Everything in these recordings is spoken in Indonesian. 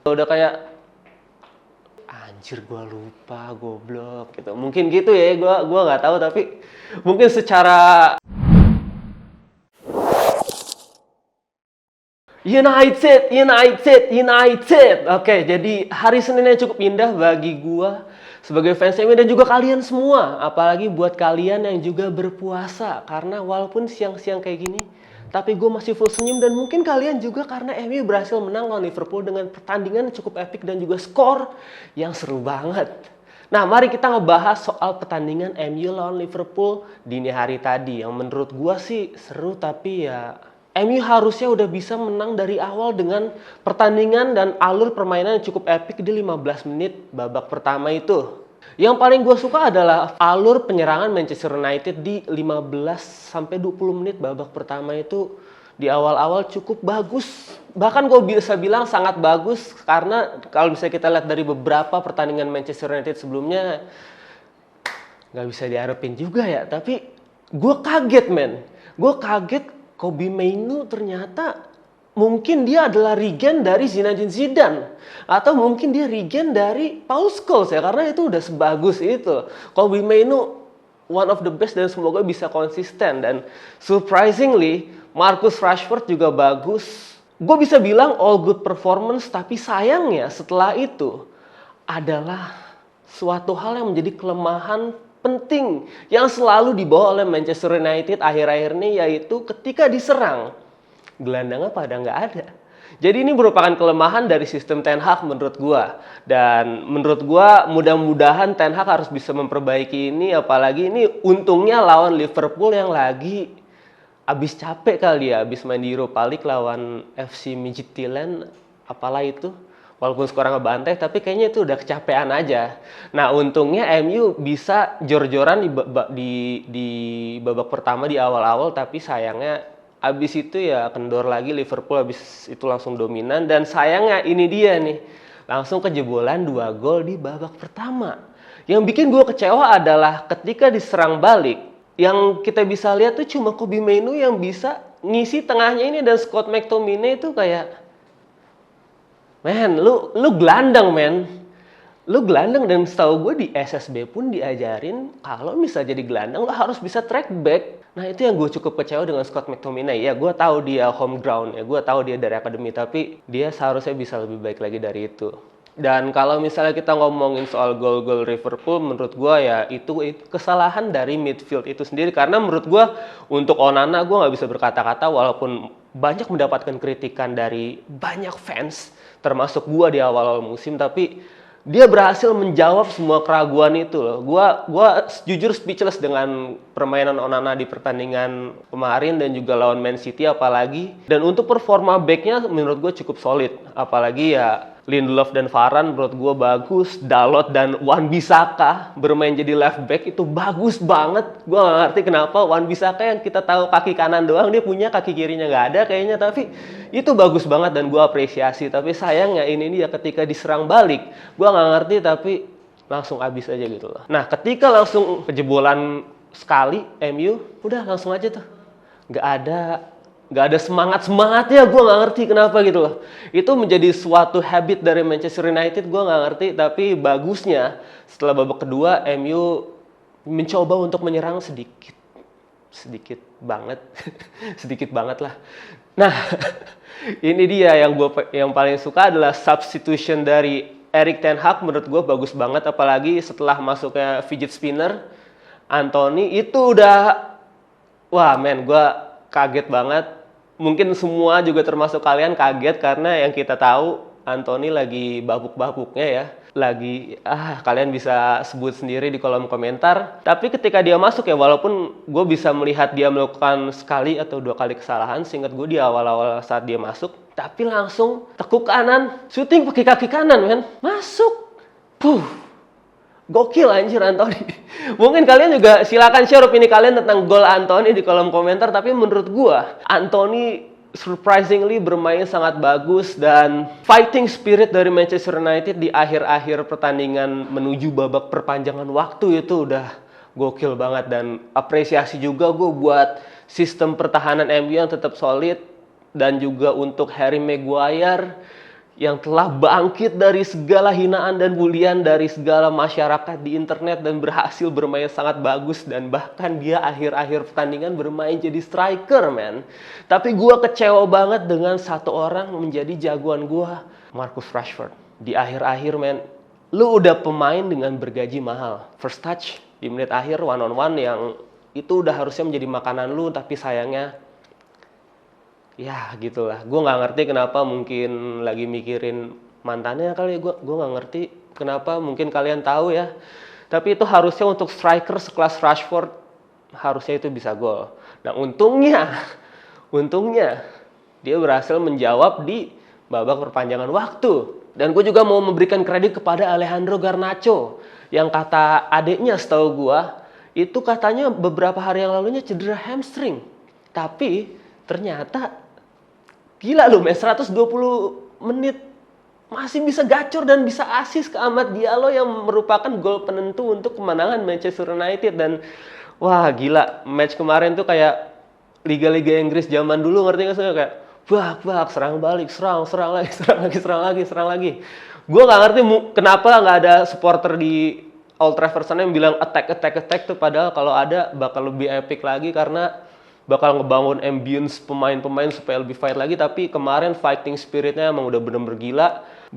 Udah kayak anjir gua lupa, goblok gitu. Mungkin gitu ya, gua nggak tahu tapi mungkin secara United. Oke, jadi hari Seninnya cukup indah bagi gua sebagai fans MU dan juga kalian semua. Apalagi buat kalian yang juga berpuasa. Karena walaupun siang-siang kayak gini, tapi gue masih full senyum. Dan mungkin kalian juga karena MU berhasil menang lawan Liverpool dengan pertandingan cukup epik dan juga skor yang seru banget. Nah, mari kita ngebahas soal pertandingan MU lawan Liverpool dini hari tadi. Yang menurut gua sih seru, tapi ya MU harusnya udah bisa menang dari awal dengan pertandingan dan alur permainan yang cukup epik di 15 menit babak pertama itu. Yang paling gue suka adalah alur penyerangan Manchester United di 15-20 menit babak pertama itu di awal-awal cukup bagus. Bahkan gue bisa bilang sangat bagus karena kalau misalnya kita lihat dari beberapa pertandingan Manchester United sebelumnya nggak bisa diharapin juga ya. Tapi gue kaget men. Gue kaget Kobbie Mainoo ternyata mungkin dia adalah regen dari Zinedine Zidane atau mungkin dia regen dari Paul Scholes ya, karena itu udah sebagus itu. Kobbie Mainoo one of the best dan semoga bisa konsisten. Dan surprisingly Marcus Rashford juga bagus. Gue bisa bilang all good performance, tapi sayangnya setelah itu adalah suatu hal yang menjadi kelemahan penting yang selalu dibawa oleh Manchester United akhir-akhir ini, yaitu ketika diserang gelandangnya pada nggak ada. Jadi ini merupakan kelemahan dari sistem Ten Hag menurut gua. Dan menurut gua mudah-mudahan Ten Hag harus bisa memperbaiki ini, apalagi ini untungnya lawan Liverpool yang lagi abis capek kali ya, abis main di Europa League lawan FC Midtjylland apalah itu. Walaupun skornya ngebantai, tapi kayaknya itu udah kecapean aja. Nah, untungnya MU bisa jor-joran di babak pertama di awal-awal, tapi sayangnya abis itu ya kendor lagi Liverpool, abis itu langsung dominan. Dan sayangnya ini dia nih, langsung kejebolan 2 gol di babak pertama. Yang bikin gue kecewa adalah ketika diserang balik, yang kita bisa lihat tuh cuma Kobbie Mainoo yang bisa ngisi tengahnya ini, dan Scott McTominay itu kayak men, lu gelandang men. Lu gelandang, dan setahu gue di SSB pun diajarin kalau misalnya jadi gelandang lu harus bisa track back. Nah, itu yang gue cukup kecewa dengan Scott McTominay. Ya, gue tahu dia home ground, ya gue tahu dia dari akademi, tapi dia seharusnya bisa lebih baik lagi dari itu. Dan kalau misalnya kita ngomongin soal gol-gol Liverpool, menurut gue ya itu kesalahan dari midfield itu sendiri. Karena menurut gue untuk Onana gue nggak bisa berkata-kata, walaupun banyak mendapatkan kritikan dari banyak fans, termasuk gue di awal-awal musim, tapi dia berhasil menjawab semua keraguan itu loh. Gua jujur speechless dengan permainan Onana di pertandingan kemarin dan juga lawan Man City apalagi. Dan untuk performa backnya menurut gue cukup solid. Apalagi ya Lindelof dan Varane menurut gue bagus. Dalot dan Wan-Bissaka bermain jadi left back itu bagus banget. Gue gak ngerti kenapa Wan-Bissaka yang kita tahu kaki kanan doang, dia punya kaki kirinya nggak ada kayaknya. Tapi itu bagus banget dan gue apresiasi. Tapi sayangnya ini dia ketika diserang balik, gue nggak ngerti tapi langsung habis aja gitu loh. Nah, ketika langsung kejebolan sekali MU, udah langsung aja tuh. Nggak ada semangatnya, gue nggak ngerti kenapa gitu loh. Itu menjadi suatu habit dari Manchester United, gue nggak ngerti. Tapi bagusnya setelah babak kedua MU mencoba untuk menyerang sedikit banget sedikit banget lah. Nah, ini dia yang paling suka adalah substitution dari Erik ten Hag. Menurut gue bagus banget, apalagi setelah masuknya fidget spinner Anthony itu udah wah men, gue kaget banget. Mungkin semua juga termasuk kalian kaget karena yang kita tahu Anthony lagi babuk-babuknya ya. Kalian bisa sebut sendiri di kolom komentar. Tapi ketika dia masuk ya, walaupun gue bisa melihat dia melakukan sekali atau 2 kali kesalahan, seingat gue di awal-awal saat dia masuk, tapi langsung tekuk kanan, syuting pakai kaki kanan men, masuk. Gokil anjir Anthony. Mungkin kalian juga silakan share opini kalian tentang gol Anthony di kolom komentar. Tapi menurut gua Anthony surprisingly bermain sangat bagus. Dan fighting spirit dari Manchester United di akhir-akhir pertandingan menuju babak perpanjangan waktu itu udah gokil banget. Dan apresiasi juga gue buat sistem pertahanan MU yang tetap solid. Dan juga untuk Harry Maguire yang telah bangkit dari segala hinaan dan bulian dari segala masyarakat di internet dan berhasil bermain sangat bagus, dan bahkan dia akhir-akhir pertandingan bermain jadi striker, man. Tapi gue kecewa banget dengan satu orang menjadi jagoan gue, Marcus Rashford. Di akhir-akhir, man, lu udah pemain dengan bergaji mahal. First touch di menit akhir one on one yang itu udah harusnya menjadi makanan lu, tapi sayangnya ya gitulah. Gue nggak ngerti kenapa, mungkin lagi mikirin mantannya kali. Gue nggak ngerti kenapa, mungkin kalian tahu ya. Tapi itu harusnya untuk striker sekelas Rashford, harusnya itu bisa gol. Nah untungnya dia berhasil menjawab di babak perpanjangan waktu. Dan gue juga mau memberikan kredit kepada Alejandro Garnacho, yang kata adiknya setahu gue itu katanya beberapa hari yang lalunya cedera hamstring. Tapi ternyata gila lu, 120 menit masih bisa gacor dan bisa asis ke Amad Diallo yang merupakan gol penentu untuk kemenangan Manchester United. Dan wah gila, match kemarin tuh kayak Liga-Liga Inggris zaman dulu, ngerti gak sih? Kayak bak, serang balik, serang lagi. Gue gak ngerti kenapa gak ada supporter di Old Trafford sana yang bilang attack tuh, padahal kalau ada bakal lebih epic lagi karena bakal ngebangun ambience pemain-pemain supaya lebih fight lagi. Tapi kemarin fighting spiritnya emang udah bener-bener gila.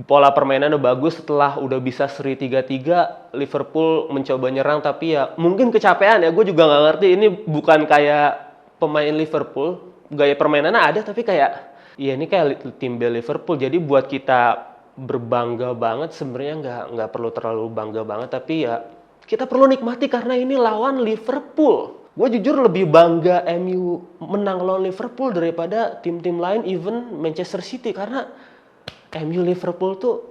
Pola permainannya bagus. Setelah udah bisa seri 3-3, Liverpool mencoba nyerang tapi ya mungkin kecapean ya. Gue juga nggak ngerti, ini bukan kayak pemain Liverpool, gaya permainannya ada tapi kayak ya ini kayak tim B Liverpool. Jadi buat kita berbangga banget sebenarnya nggak perlu terlalu bangga banget, tapi ya kita perlu nikmati karena ini lawan Liverpool. Gue jujur lebih bangga MU menang lawan Liverpool daripada tim-tim lain, even Manchester City, karena MU Liverpool tuh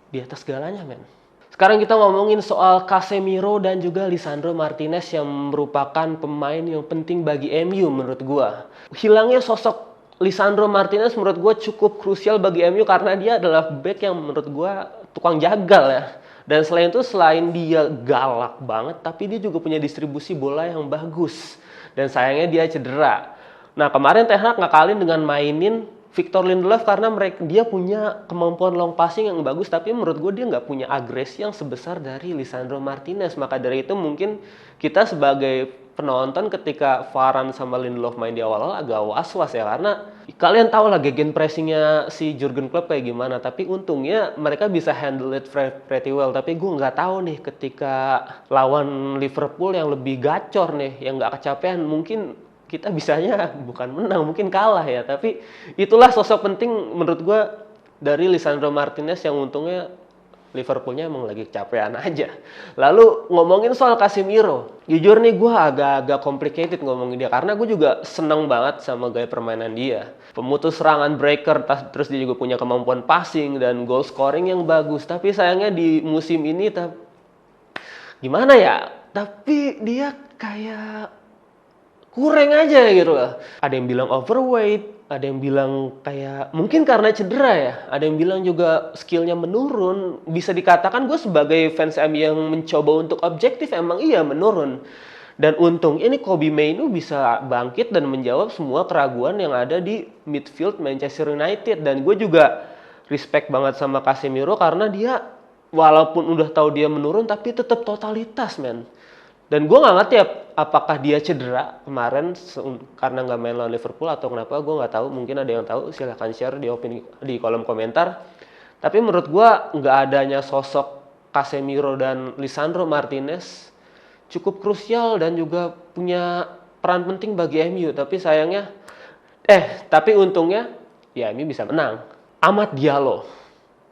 di atas segalanya, men. Sekarang kita ngomongin soal Casemiro dan juga Lisandro Martinez yang merupakan pemain yang penting bagi MU menurut gue. Hilangnya sosok Lisandro Martinez menurut gue cukup krusial bagi MU karena dia adalah back yang menurut gue tukang jagal ya. Dan selain itu, selain dia galak banget, tapi dia juga punya distribusi bola yang bagus. Dan sayangnya dia cedera. Nah kemarin Ten Hag ngakalin dengan mainin Victor Lindelof karena dia punya kemampuan long passing yang bagus, tapi menurut gue dia nggak punya agresi yang sebesar dari Lisandro Martinez. Maka dari itu mungkin kita sebagai penonton ketika Varane sama Lindelof main di awal-awal agak was-was ya, karena kalian tahu lah gegen pressingnya si Jurgen Klopp kayak gimana. Tapi untungnya mereka bisa handle it pretty well. Tapi gue nggak tahu nih ketika lawan Liverpool yang lebih gacor nih, yang nggak kecapean, mungkin kita bisanya bukan menang, mungkin kalah ya. Tapi itulah sosok penting menurut gue dari Lisandro Martinez yang untungnya Liverpoolnya emang lagi kecapean aja. Lalu ngomongin soal Casemiro, jujur nih gue agak complicated ngomongin dia karena gue juga seneng banget sama gaya permainan dia. Pemutus serangan breaker, terus dia juga punya kemampuan passing dan goal scoring yang bagus. Tapi sayangnya di musim ini gimana ya? Tapi dia kayak kurang aja gitu lah. Ada yang bilang overweight, ada yang bilang kayak mungkin karena cedera ya, ada yang bilang juga skillnya menurun. Bisa dikatakan gue sebagai fans MU yang mencoba untuk objektif, emang iya menurun. Dan untung ini Kobbie Mainoo bisa bangkit dan menjawab semua keraguan yang ada di midfield Manchester United. Dan gue juga respect banget sama Casemiro karena dia walaupun udah tahu dia menurun tapi tetap totalitas, men. Dan gue nggak ngerti apakah dia cedera kemarin karena nggak main lawan Liverpool atau kenapa, gue nggak tahu. Mungkin ada yang tahu, silahkan share di kolom komentar. Tapi menurut gue nggak adanya sosok Casemiro dan Lisandro Martinez cukup krusial dan juga punya peran penting bagi MU. Tapi sayangnya, tapi untungnya ya MU bisa menang. Amad Diallo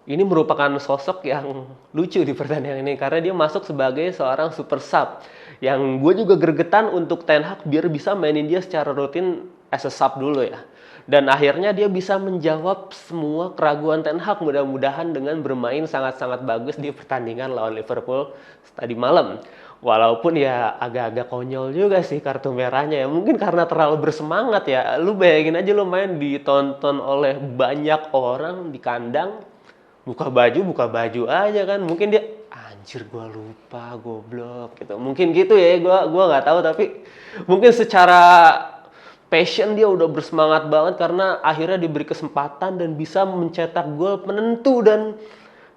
ini merupakan sosok yang lucu di pertandingan ini karena dia masuk sebagai seorang super sub. Yang gue juga gregetan untuk Ten Hag biar bisa mainin dia secara rutin as a sub dulu ya. Dan akhirnya dia bisa menjawab semua keraguan Ten Hag mudah-mudahan dengan bermain sangat-sangat bagus di pertandingan lawan Liverpool tadi malam. Walaupun ya agak-agak konyol juga sih kartu merahnya ya. Mungkin karena terlalu bersemangat ya. Lu bayangin aja lu main ditonton oleh banyak orang di kandang. Buka baju aja kan. Mungkin dia anjir gue lupa goblok gitu. Mungkin gitu ya, gue nggak tahu, tapi mungkin secara passion, dia udah bersemangat banget karena akhirnya diberi kesempatan dan bisa mencetak gol penentu, dan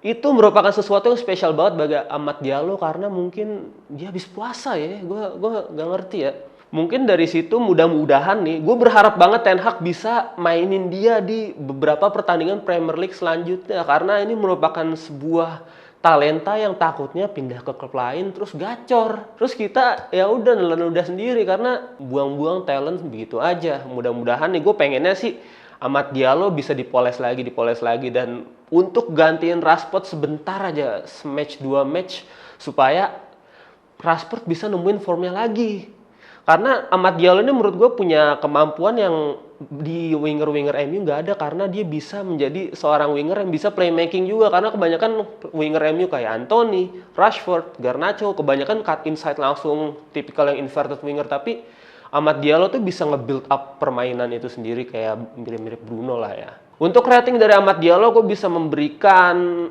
itu merupakan sesuatu yang spesial banget bagi Amad Diallo karena mungkin dia habis puasa ya. Gua nggak ngerti ya. Mungkin dari situ mudah-mudahan nih, gue berharap banget Ten Hag bisa mainin dia di beberapa pertandingan Premier League selanjutnya, karena ini merupakan sebuah talenta yang takutnya pindah ke klub lain terus gacor. Terus kita ya udah nelen-nelen sendiri karena buang-buang talent begitu aja. Mudah-mudahan nih, gue pengennya sih Amad Diallo bisa dipoles lagi, dan untuk gantiin Rashford sebentar aja, sematch 2 match, supaya Rashford bisa nemuin formnya lagi. Karena Amad Diallo ini menurut gue punya kemampuan yang di winger-winger MU nggak ada, karena dia bisa menjadi seorang winger yang bisa playmaking juga, karena kebanyakan winger MU kayak Anthony, Rashford, Garnacho, kebanyakan cut inside langsung, tipikal yang inverted winger, tapi Amad Diallo tuh bisa nge-build up permainan itu sendiri kayak mirip-mirip Bruno lah ya. Untuk rating dari Amad Diallo gue bisa memberikan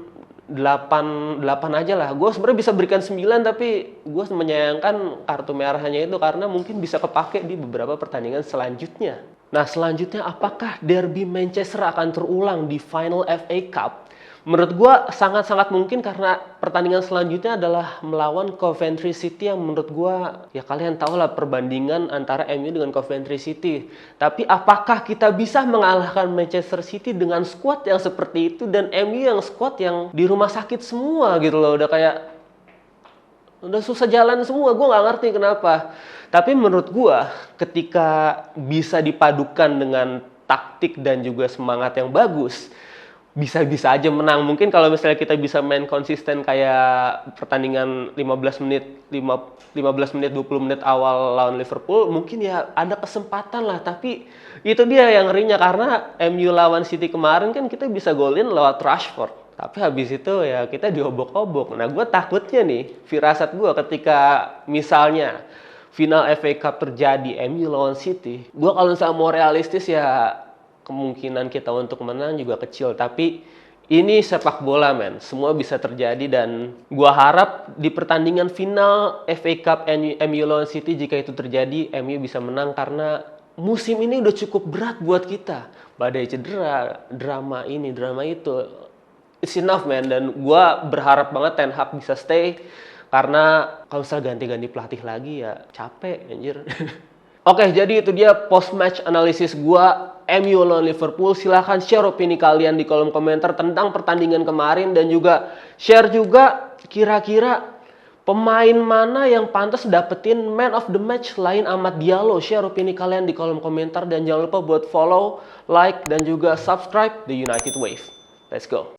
8 aja lah. Gue sebenarnya bisa berikan 9, tapi gue menyayangkan kartu merahnya itu karena mungkin bisa kepake di beberapa pertandingan selanjutnya. Nah, selanjutnya apakah derby Manchester akan terulang di final FA Cup? Menurut gue sangat-sangat mungkin, karena pertandingan selanjutnya adalah melawan Coventry City yang menurut gue, ya kalian tahu lah perbandingan antara MU dengan Coventry City. Tapi apakah kita bisa mengalahkan Manchester City dengan skuad yang seperti itu, dan MU yang skuad yang di rumah sakit semua gitu loh, udah susah jalan semua, gue nggak ngerti kenapa. Tapi menurut gue ketika bisa dipadukan dengan taktik dan juga semangat yang bagus, bisa-bisa aja menang. Mungkin kalau misalnya kita bisa main konsisten kayak pertandingan 15 menit, 20 menit awal lawan Liverpool, mungkin ya ada kesempatan lah. Tapi itu dia yang ngerinya, karena MU lawan City kemarin kan kita bisa golin lewat Rashford. Tapi habis itu ya kita diobok-obok. Nah, gue takutnya nih, firasat gue ketika misalnya final FA Cup terjadi MU lawan City, gue kalau misalnya mau realistis ya kemungkinan kita untuk menang juga kecil. Tapi ini sepak bola, men. Semua bisa terjadi, dan gua harap di pertandingan final FA Cup MU lawan City, jika itu terjadi, MU bisa menang, karena musim ini udah cukup berat buat kita. Badai cedera, drama ini, drama itu. It's enough, man. Dan gua berharap banget Ten Hag bisa stay, karena kalau misalnya ganti-ganti pelatih lagi ya capek, anjir. Oke, jadi itu dia post-match analisis gua MU lawan Liverpool. Silahkan share opini kalian di kolom komentar tentang pertandingan kemarin, dan juga share juga kira-kira pemain mana yang pantas dapetin man of the match selain Amad Diallo. Share opini kalian di kolom komentar, dan jangan lupa buat follow, like, dan juga subscribe The United Wave. Let's go.